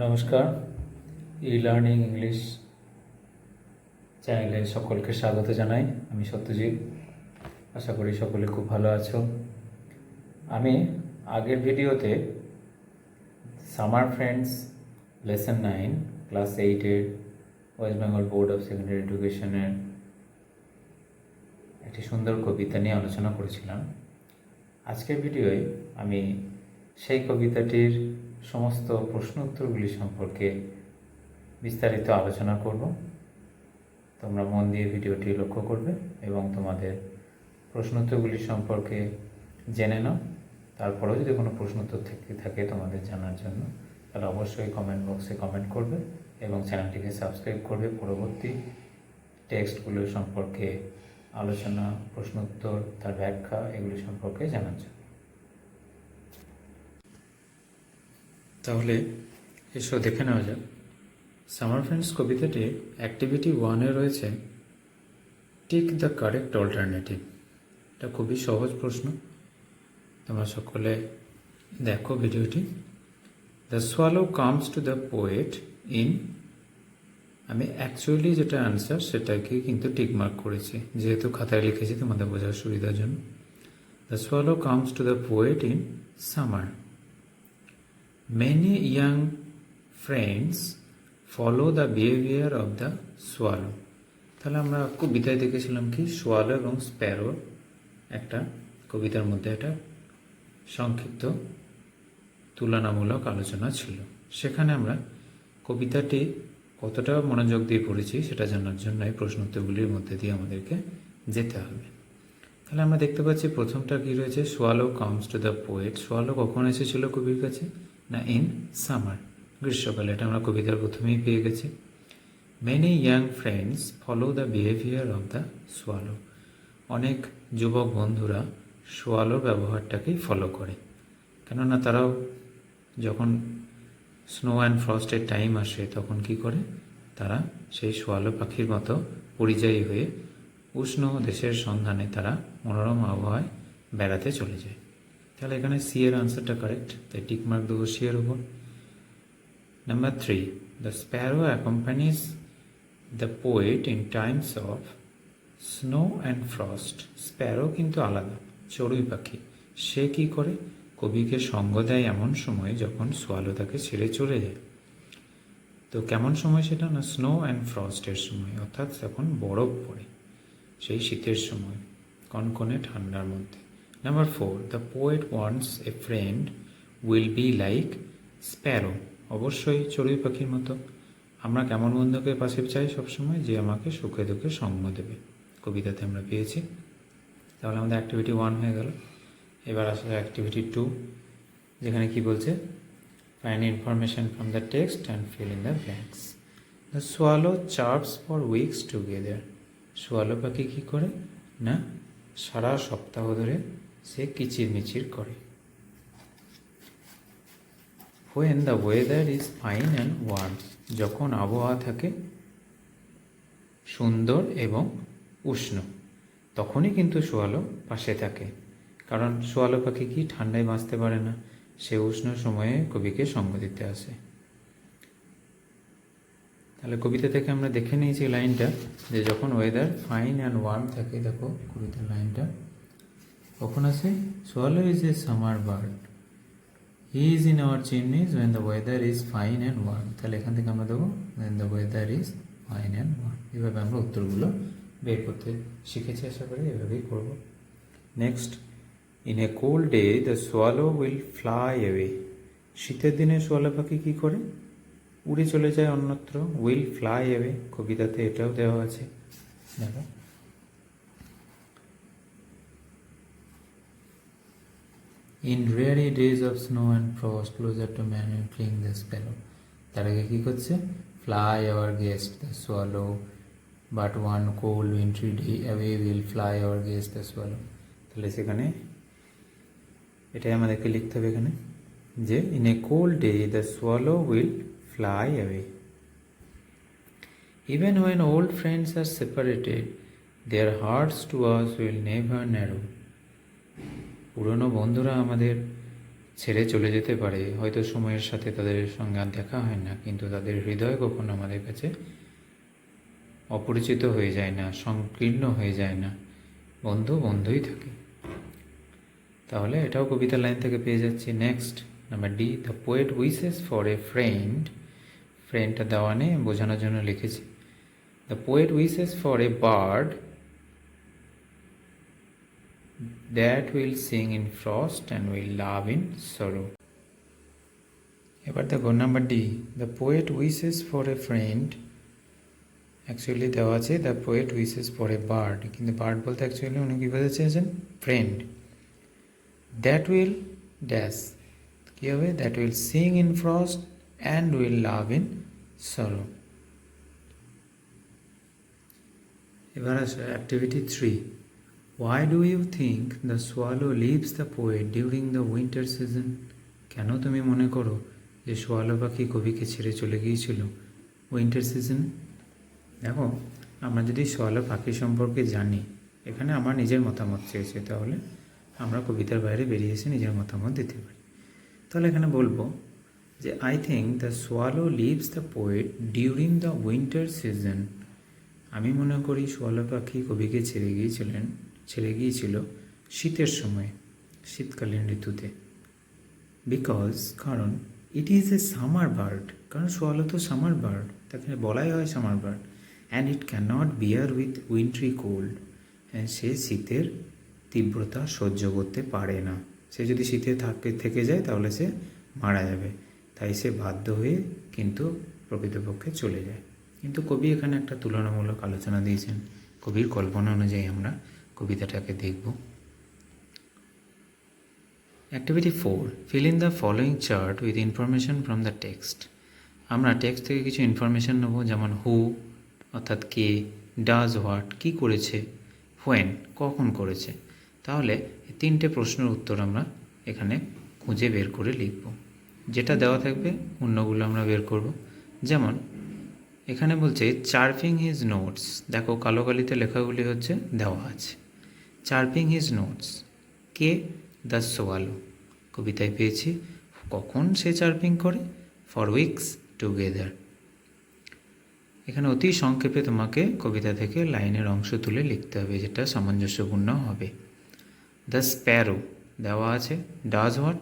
নমস্কার, e learning English চ্যানেলে সকলকে স্বাগত জানাই। আমি সত্যজিৎ। আশা করি সকলে খুব ভালো আছো। আমি আগের ভিডিওতে সামার ফ্রেন্ডস লেসন 9 ক্লাস 8-এর West Bengal board of secondary এডুকেশনের একটি সুন্দর কবিতা নিয়ে আলোচনা করেছিলাম। আজকের ভিডিওয় আমি সেই কবিতাটির সমস্ত প্রশ্ন উত্তরগুলি সম্পর্কে বিস্তারিত আলোচনা করব। তোমরা মন দিয়ে ভিডিওটি লক্ষ্য করবে এবং তোমাদের প্রশ্ন উত্তরগুলি সম্পর্কে জেনে নাও। তারপরেও যদি কোনো প্রশ্ন উত্তর থেকে থাকে তোমাদের জানার জন্য, তাহলে অবশ্যই কমেন্ট বক্সে কমেন্ট করবে এবং চ্যানেলটিকে সাবস্ক্রাইব করবে পরবর্তী টেক্সটগুলো সম্পর্কে আলোচনা, প্রশ্ন উত্তর, তার ব্যাখ্যা এগুলি সম্পর্কে জানার জন্য। তাহলে এসো দেখে নেওয়া যাক। সামার ফ্রেন্ডস কবিতাটির অ্যাক্টিভিটি 1-এ রয়েছে টিক দ্য কারেক্ট অল্টারনেটিভ। এটা খুবই সহজ প্রশ্ন, তোমরা সকলে দেখো ভিডিওটি। The swallow comes to the poet in, আমি অ্যাকচুয়ালি যেটা অ্যান্সার সেটাকে কিন্তু টিকমার্ক করেছি, যেহেতু খাতায় লিখেছি তোমাদের বোঝার সুবিধার জন্য। The swallow comes to the poet in summer. Many young friends follow the behavior of the swallow. তাহলে আমরা কবিতায় দেখেছিলাম কি সোয়ালো এবং স্প্যারো একটা কবিতার মধ্যে একটা সংক্ষিপ্ত তুলনামূলক আলোচনা ছিল। সেখানে আমরা কবিতাটি কতটা মনোযোগ দিয়ে পড়েছি সেটা জানার জন্য এই প্রশ্ন উত্তরগুলির মধ্যে দিয়ে আমাদেরকে যেতে হবে। তাহলে আমরা দেখতে পাচ্ছি প্রথমটা কি রয়েছে, swallow comes to the poet. Swallow কখন এসেছিল কবির কাছে? না, ইন সামার, গ্রীষ্মকালে। এটা আমরা কবিতার প্রথমেই পেয়ে গেছি। Many young friends follow the behaviour of the swallow. অনেক যুবক বন্ধুরা সোয়ালোর ব্যবহারটাকেই ফলো করে, কেননা তারাও যখন স্নো অ্যান্ড ফ্রস্টের টাইম আসে তখন কি করে, তারা সেই সোয়ালো পাখির মতো পরিযায়ী হয়ে উষ্ণ দেশের সন্ধানে তারা মনোরম আবহাওয়ায় বেড়াতে চলে যায়। তাহলে এখানে সি এর আনসারটা কারেক্ট, তাই টিক মার্ক দেবো সি এর উপর। Number 3, the sparrow accompanies the poet in times of snow and frost. Sparrow কিন্তু আলাদা, চড়ুই পাখি। সে কি করে, কবিকে সঙ্গ দেয় এমন সময় যখন সোয়ালো তাকে ছেড়ে চলে যায়। তো কেমন সময় সেটা? না, স্নো অ্যান্ড ফ্রস্টের সময়, অর্থাৎ যখন বরফ পড়ে, সেই শীতের সময়, কনকনে ঠান্ডার মধ্যে। Number 4, the poet wants a friend will be like sparrow. অবশ্যই চড়ুই পাখির মতো। আমরা কেমন বন্ধুকে পাশে চাই সবসময়? যে আমাকে সুখে দুঃখে সঙ্গ দেবে। কবিতাতে আমরা পেয়েছি। তাহলে আমাদের অ্যাক্টিভিটি 1 হয়ে গেল। এবার আসলে অ্যাক্টিভিটি 2, যেখানে কি বলছে, find information from the text and fill in the blanks. The swallow chirps for weeks together. Swallow পাখি কী করে? না, সারা সপ্তাহ ধরে সে কিচিরমিচির করে। When the weather is fine and warm, যখন আবহাওয়া থাকে সুন্দর এবং উষ্ণ, তখনই কিন্তু সোয়ালো পাশে থাকে। কারণ সোয়ালো পাখি কি ঠান্ডায় বাঁচতে পারে না, সে উষ্ণ সময়ে কবিকে সঙ্গ দিতে আসে। তাহলে কবিতা থেকে আমরা দেখে নিয়েছি লাইনটা, যে যখন ওয়েদার ফাইন অ্যান্ড ওয়ার্ম থাকে, দেখো কবিতার লাইনটা কখন আসে, swallow is a summer bird, he is in our chimneys when the weather is fine and warm. তাহলে এখান থেকে আমরা দেবো when the weather is fine and warm. এভাবে আমরা উত্তরগুলো বের করতে শিখেছি, আশা করি এভাবেই করব। Next, in a cold day the swallow will fly away. শীতের দিনে সোয়ালো পাখি কী করে? উড়ে চলে যায় অন্যত্র। উইল ফ্লাই অ্যাওয়ে, কবিতাতে এটাও দেওয়া আছে, দেখো। In dreary days of snow and frost, closer to man and fling the sparrow. তার আগে কী করছে? Fly our guest the swallow, but one cold wintry day away will fly our guest the swallow. তাহলে সেখানে এটাই আমাদেরকে লিখতে হবে এখানে, যে in a cold day the swallow will fly away. Even when old friends are separated, their hearts to us will never narrow. পুরনো বন্ধুরা আমাদের ছেড়ে চলে যেতে পারে, হয়তো সময়ের সাথে তাদের সঙ্গে আর দেখা হয় না, কিন্তু তাদের হৃদয় কখনো আমাদের কাছে অপরিচিত হয়ে যায় না, সংকীর্ণ হয়ে যায় না, বন্ধু বন্ধুই থাকে। তাহলে এটাও কবিতার লাইন থেকে পেয়ে যাচ্ছি। Next number D, the poet wishes for a friend. ফ্রেন্ডটা দেওয়া নেই, বোঝানোর জন্য লিখেছি। The poet wishes for a bird that will sing in frost and will love in sorrow. এবার দেখো number D, the poet wishes for a friend. Actually দেওয়া আছে the poet wishes for a bird, কিন্তু bird বলতে actually উনি কী বোঝাতে চেয়েছেন? ফ্রেন্ড। দ্যাট উইল ড্যাশ, কী হবে? That will sing in frost and will love in sorrow. এবার আসে activity 3। Why do you think the swallow leaves the poet during the winter season? কেন তুমি মনে করো যে সোয়ালো পাখি কবিকে ছেড়ে চলে গিয়েছিল উইন্টার সিজনে? দেখো, আমরা যদি সোয়ালো পাখি সম্পর্কে জানি, এখানে আমার নিজের মতামত চেয়েছে, তাহলে আমরা কবিতার বাইরে বেরিয়ে এসে নিজের মতামত দিতে পারি। তাহলে এখানে বলবো যে I think the swallow leaves the poet during the winter season. আমি মনে করি সোয়ালো পাখি কবিকে ছেড়ে গিয়েছিল শীতের সময়, শীতকালীন ঋতুতে। কারণ it is a summer bird, কারণ সোয়ালো তো সামার বার্ড, তাকে বলাই হয় summer bird. And it can not bear with wintry cold. সে শীতের তীব্রতা সহ্য করতে পারে না। সে যদি শীতে থেকে যায় তাহলে সে মারা যাবে, তাই সে বাধ্য হয়ে কিন্তু প্রকৃতপক্ষে চলে যায়। কিন্তু কবি এখানে একটা তুলনামূলক আলোচনা দিয়েছেন। কবির কল্পনা অনুযায়ী আমরা কবিতাটাকে দেখব। Activity 4, feel in the following chart with information from the text. আমরা টেক্সট থেকে কিছু ইনফরমেশন নেব, যেমন হু অর্থাৎ কে, ডাজ হোয়াট কী করেছে, হোয়েন কখন করেছে। তাহলে তিনটে প্রশ্নের উত্তর আমরা এখানে খুঁজে বের করে লিখব। যেটা দেওয়া থাকবে অন্যগুলো আমরা বের করব। যেমন এখানে বলছে চার্পিং হিজ নোটস। দেখো কালো কালিতে লেখাগুলি হচ্ছে দেওয়া আছে। Chirping his notes, K? The swallow. কবিতায় পেয়েছি কখন সে চার্পিং করে? For weeks together. এখানে অতি সংক্ষেপে তোমাকে কবিতা থেকে লাইনের অংশ তুলে লিখতে হবে, যেটা সামঞ্জস্যপূর্ণ হবে। দ্য স্প্যারো দেওয়া আছে। Does what?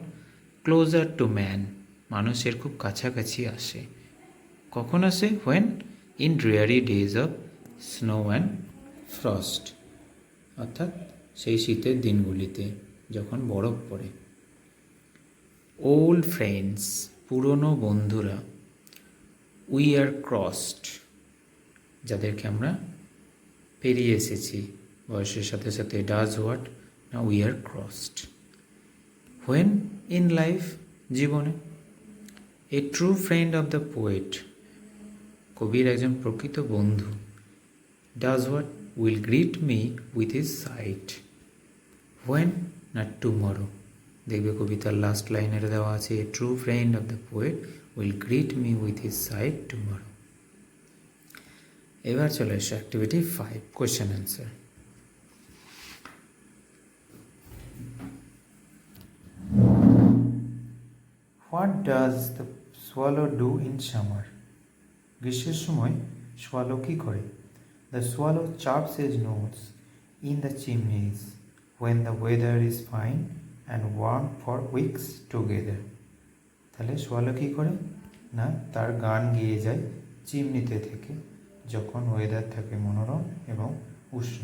Closer to man, মানুষের খুব কাছাকাছি আসে। কখন আসে? When? In ড্রেয়ারি days of snow and frost, অর্থাৎ সেই শীতের দিনগুলিতে যখন বরফ পড়ে। ওল্ড ফ্রেন্ডস, পুরনো বন্ধুরা। উই আর ক্রসড, যাদেরকে আমরা পেরিয়ে এসেছি বয়সের সাথে সাথে। Does what? না, we are crossed. When? In life, জীবনে। A true friend of the poet, কবির একজন প্রকৃত বন্ধু। Does what? Will greet me with his sight. When? না, টুমরো। দেখবে কবিতার লাস্ট লাইনের দেওয়া আছে a true friend of the poet will greet me with his sight tomorrow. এবার চলে এসো activity 5, question answer. What does the swallow do in summer? গ্রীষ্মের সময় সোয়ালো কী করে? The swallow chirps his notes in the chimneys when the weather is fine and warm for weeks together. তাহলে swallow কী করে? না, তার গান গেয়ে যায় চিমনিতে থেকে যখন ওয়েদার থাকে মনোরম এবং উষ্ণ।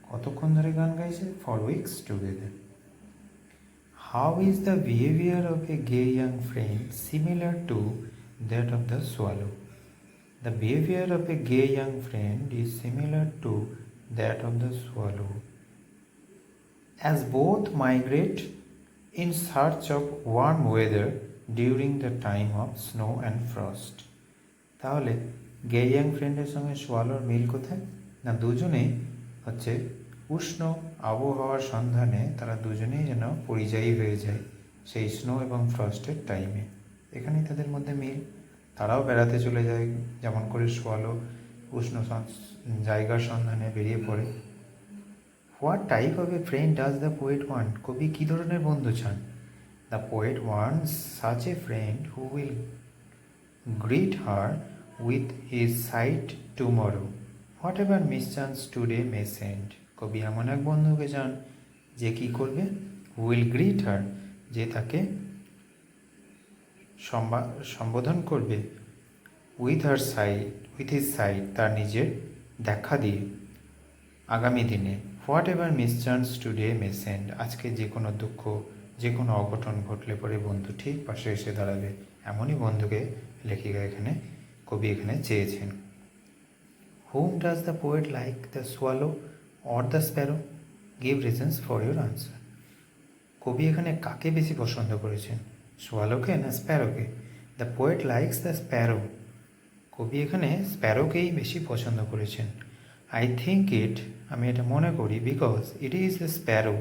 কতক্ষণ ধরে গান গাইছে? For weeks together. How is the behaviour of A gay young friend similar to that of the swallow? The behaviour of A gay young friend is similar to that of the swallow, as both migrate in search of warm weather during the time of snow and frost. তাহলে গে young ফ্রেন্ডের সঙ্গে সোয়ালোর মিল কোথায়? না, দুজনেই হচ্ছে উষ্ণ আবহাওয়ার সন্ধানে তারা দুজনেই যেন পরিযায়ী হয়ে যায় সেই স্নো এবং ফ্রস্টের টাইমে। এখানেই তাদের মধ্যে মিল। তারাও বেড়াতে চলে যায়, যেমন করে সোয়ালো উষ্ণ জায়গার সন্ধানে বেরিয়ে পড়ে। What type of a friend does the poet want? কবি কী ধরনের বন্ধু চান? The poet wants such a friend who will greet her with his sight tomorrow whatever mischance today may send. কবি এমন এক বন্ধুকে চান যে কী করবে, উইল গ্রিট হার, যে তাকে সম্বোধন করবে, উইথ হিজ সাইট, তার নিজের দেখা দিয়ে, আগামী দিনে, whatever mischance today may send, আজকে যে কোনো দুঃখ, যে কোনো অঘটন ঘটলে পরে বন্ধু ঠিক পাশে এসে দাঁড়াবে, এমনই বন্ধুকে লেখিকা এখানে, কবি এখানে চেয়েছেন। Hmm does the poet like, the swallow or the sparrow? Give reasons for your answer. কবি এখানে কাকে বেশি পছন্দ করেছেন, সোয়ালোকে না স্প্যারোকে? The poet likes the sparrow, কবি এখানে স্প্যারোকেই বেশি পছন্দ করেছেন। আই থিঙ্ক ইট, আমি এটা মনে করি, because it is the sparrow,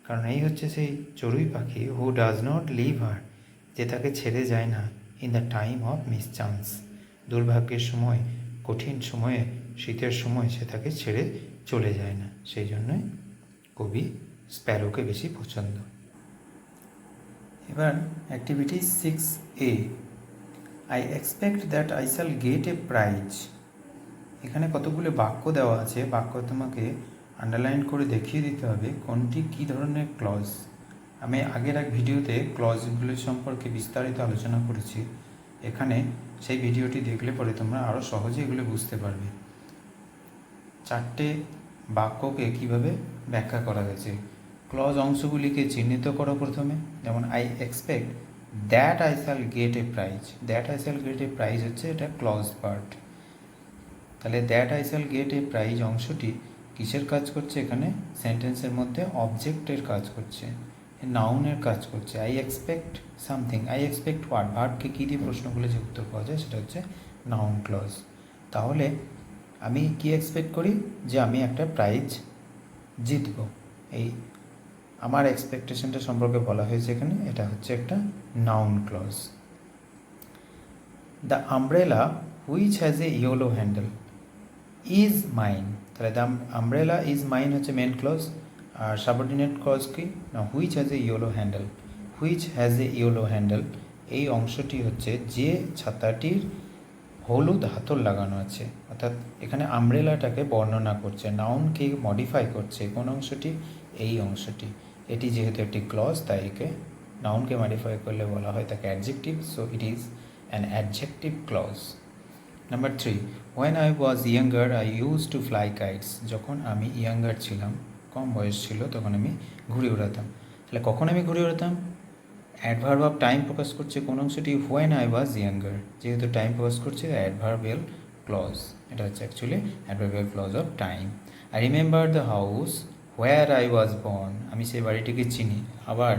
কারণ এই হচ্ছে সেই চড়ুই পাখি, who does not leave her, যে তাকে ছেড়ে যায় না, in the time of mischance, দুর্ভাগ্যের সময়, কঠিন সময়ে, শীতের সময় সে তাকে ছেড়ে চলে যায় না, সেই জন্যই কবি স্প্যারোকে বেশি পছন্দ। এবার activity 6A, I expect that I shall gate a prize. এখানে কতগুলো বাক্য দেওয়া আছে, বাক্য তোমাকে আন্ডারলাইন করে দেখিয়ে দিতে হবে কোনটি কী ধরনের ক্লজ। আমি আগের এক ভিডিওতে ক্লজগুলি সম্পর্কে বিস্তারিত আলোচনা করেছি, এখানে সেই ভিডিওটি দেখলে পরে তোমরা আরও সহজে এগুলো বুঝতে পারবে। 4টে বাক্যকে কিভাবে ব্যাখ্যা করা গেছে। ক্লজ অংশগুলিকে চিহ্নিত করো প্রথমে, যেমন I expect that I shall gate a prize, that I shall gate a prize হচ্ছে এটা ক্লজ পার্ট। তাহলে that I shall gate a prize অংশটি কিসের কাজ করছে, এখানে সেন্টেন্সের মধ্যে অবজেক্টের কাজ করছে, নাউনের কাজ করছে। I expect something, I expect what, ভার্বকে কী দিয়ে প্রশ্ন করলে যে উত্তর পাওয়া যায় সেটা হচ্ছে নাউন ক্লজ। তাহলে আমি কি এক্সপেক্ট করি, যে আমি একটা প্রাইজ জিতব, এই আমার এক্সপেকটেশনটা সম্পর্কে বলা হয়েছে এখানে, এটা হচ্ছে একটা noun clause. The umbrella which has a yellow handle is mine, তাহলে দ্য আমব্রেলা ইজ মাইন হচ্ছে মেন ক্লজ, আর সাবঅর্ডিনেট ক্লজ কি না, which has a yellow handle, which has a yellow handle, এই অংশটি হচ্ছে যে ছাতাটির হলুদ হাতল লাগানো আছে, অর্থাৎ এখানে আমব্রেলাটাকে বর্ণনা করছে, নাউনকে মডিফাই করছে, কোন অংশটি, এই অংশটি। এটি যেহেতু একটি ক্লজ, তাই একে নাউনকে মডিফাই করলে বলা হয় তাকে adjective, so it is an adjective clause. Number 3, when I was younger I use to fly kites, যখন আমি ইয়াঙ্গার ছিলাম, কম বয়স ছিল, তখন আমি ঘুড়ি ওড়াতাম। তাহলে কখন আমি ঘুড়ি ওড়াতাম, অ্যাডভার্ব অফ টাইম প্রকাশ করছে কোন অংশটি, হোয়েন আই ওয়াজ ইয়াঙ্গার, যেহেতু টাইম প্রকাশ করছে অ্যাডভার্বিয়াল ক্লজ, এটা হচ্ছে actually adverbial clause of time. I remember the house where I was born, আমি সেই বাড়িটিকে চিনি, আবার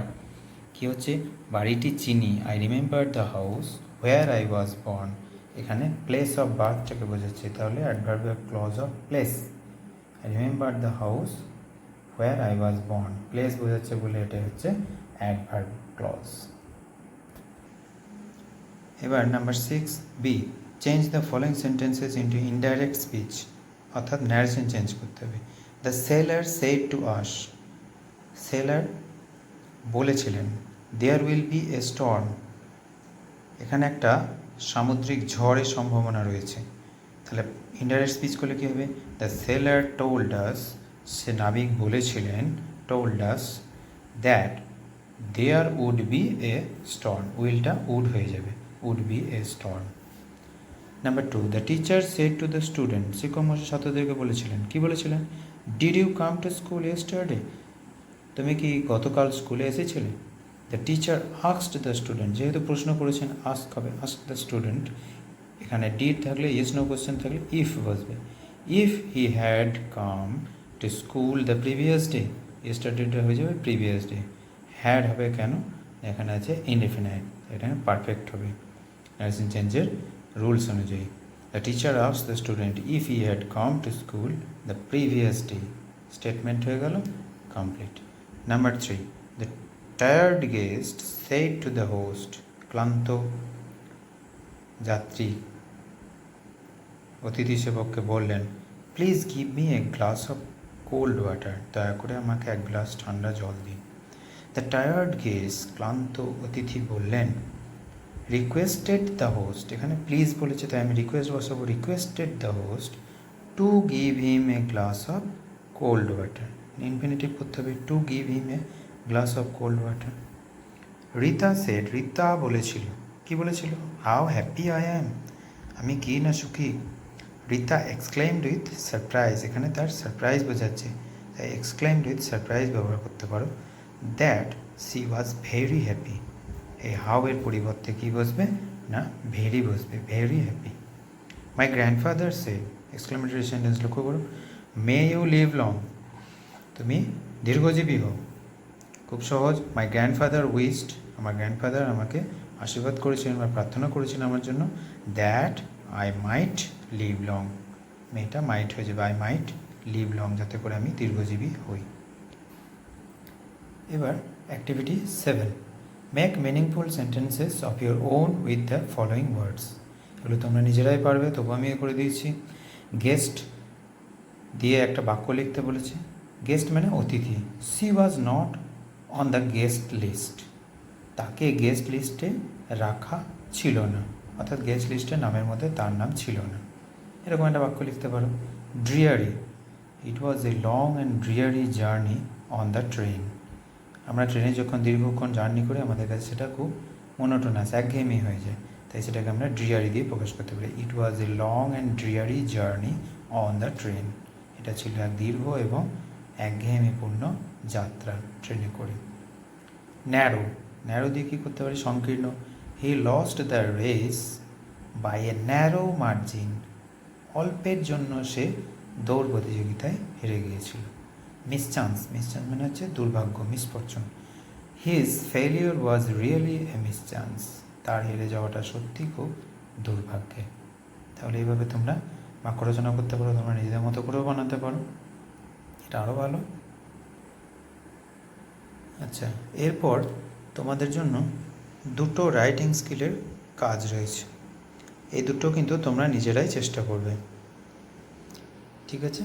কি হচ্ছে বাড়িটি চিনি, I remember the house where I was born, এখানে প্লেস অফ বার্থটাকে বোঝাচ্ছে, তাহলে adverbial clause of place. I remember the house where I was born, place বোঝাচ্ছে বলে এটা হচ্ছে অ্যাডভার্ব ক্লজ। এবার number 6B, change the following sentences into indirect speech, অর্থাৎ ন্যারেশন চেঞ্জ করতে হবে। The sailor said to us, sailor বলেছিলেন, there will be a storm, এখানে একটা সামুদ্রিক ঝড়ের সম্ভাবনা রয়েছে। তাহলে ইনডাইরেক্ট স্পিচ করলে কী হবে, দ্য সেলার টোল্ড আস, সে নাবিক বলেছিলেন, told us that there would be a storm, উইলটা উড হয়ে যাবে, would be a storm. Number 2, the teacher said to the student, শিক্ষক মশাই ছাত্রদেরকে বলেছিলেন, কি বলেছিলেন, did you come to school yesterday, তুমি কি গতকাল স্কুলে এসেছিলে। The teacher asked the student, যেহেতু প্রশ্ন করেছেন আস্ক হবে, আস্ক দ্য স্টুডেন্ট, এখানে ডিড থাকলে ইয়েস নো কোয়েশ্চেন থাকলে ইফ বসবে, if he had come to school the previous day, ইয়েস্টারডেটা হয়ে যাবে প্রিভিয়াস ডে, হ্যাড হবে কেন, এখানে আছে ইনডেফিনাইট, এখানে পারফেক্ট হবে ন্যারেশন চেঞ্জের রুলস অনুযায়ী। The teacher asked the student if he had come to school the previous day, statement হয়ে গেল complete. Number 3, the tired guest said to the host, ক্লান্ত যাত্রী অতিথি সেবককে বললেন, please give me a glass of cold water, দয়া করে আমাকে এক গ্লাস ঠান্ডা জল দিন। দ্য টায়ার্ড গেস্ট, ক্লান্ত অতিথি বললেন, রিকোয়েস্টেড দ্য হোস্ট, এখানে প্লিজ বলেছে তাই আমি রিকোয়েস্ট বসাবো, requested the host to give him a glass of cold water. Infinitive করতে হবে, to give him a glass of cold water. Rita said, Rita বলেছিল, কি বলেছিল? হাউ হ্যাপি আই অ্যাম, আমি কি না সুখী। রীতা এক্সক্লেইমড উইথ সারপ্রাইজ, এখানে তার সারপ্রাইজ বোঝাচ্ছে, তাই এক্সক্লেইমড উইথ সারপ্রাইজ ব্যবহার করতে পারো। That C was very happy, এই হাউ এর পরিবর্তে কী বসবে না ভেরি বসবে, very happy. My grandfather say, exclamatory sentence লক্ষ্য করো, মে ইউ লিভ লং, তুমি দীর্ঘজীবী হও। খুব সহজ, মাই গ্র্যান্ডফাদার উইশড, আমার গ্র্যান্ডফাদার আমাকে আশীর্বাদ করেছিলেন বা প্রার্থনা করেছিলেন আমার জন্য, that I might live long, মেয়েটা মাইট হয়ে যাবে, আই মাইট লিভ লং, যাতে করে আমি দীর্ঘজীবী হই। এবার activity 7, make meaningful sentences of your own with the following words. এগুলো তোমরা নিজেরাই পারবে, তবু আমি করে দিয়েছি। গেস্ট দিয়ে একটা বাক্য লিখতে বলেছে, গেস্ট মানে অতিথি। She was not on the guest list, তাকে গেস্ট লিস্টে রাখা ছিল না, অর্থাৎ গেস্ট লিস্টে নামের মধ্যে তার নাম ছিল না, এরকম একটা বাক্য লিখতে পারো। ড্রিয়ারি, ইট was a long and dreary journey on the train, আমরা ট্রেনে যখন দীর্ঘক্ষণ জার্নি করি আমাদের কাছে সেটা খুব মনোটোনাস, একঘেয়েমি হয়ে যায়, তাই সেটাকে আমরা ড্রিয়ারি দিয়ে প্রকাশ করতে পারি। It was a long and dreary journey on the train, এটা ছিল এক দীর্ঘ এবং একঘেয়েমিপূর্ণ যাত্রা ট্রেনে করে। ন্যারো, ন্যারো দিয়ে কী করতে পারি? সংকীর্ণ। He lost the race by a narrow margin, অল্পের জন্য সে দৌড় প্রতিযোগিতায় হেরে গিয়েছিল। মিসচান্স, মিসচান্স মানে হচ্ছে দুর্ভাগ্য, misfortune. His failure was really a mischance, তার হেরে যাওয়াটা সত্যি খুব দুর্ভাগ্যে। তাহলে এইভাবে তোমরা বাক্য রচনা করতে পারো, তোমরা নিজেদের মতো করেও বানাতে পারো, এটা আরও ভালো। আচ্ছা, এরপর তোমাদের জন্য দুটো রাইটিং স্কিলের কাজ রয়েছে, এই দুটো কিন্তু তোমরা নিজেরাই চেষ্টা করবে, ঠিক আছে?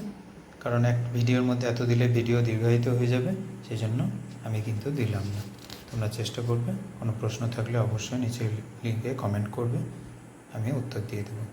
কারণ এক ভিডিওর মধ্যে এত দিলে ভিডিও দীর্ঘায়িত হয়ে যাবে, সেই জন্য আমি কিন্তু দিলাম না। তোমরা চেষ্টা করবে, কোনো প্রশ্ন থাকলে অবশ্যই নিচে লিঙ্কে কমেন্ট করবে, আমি উত্তর দিয়ে দেবো।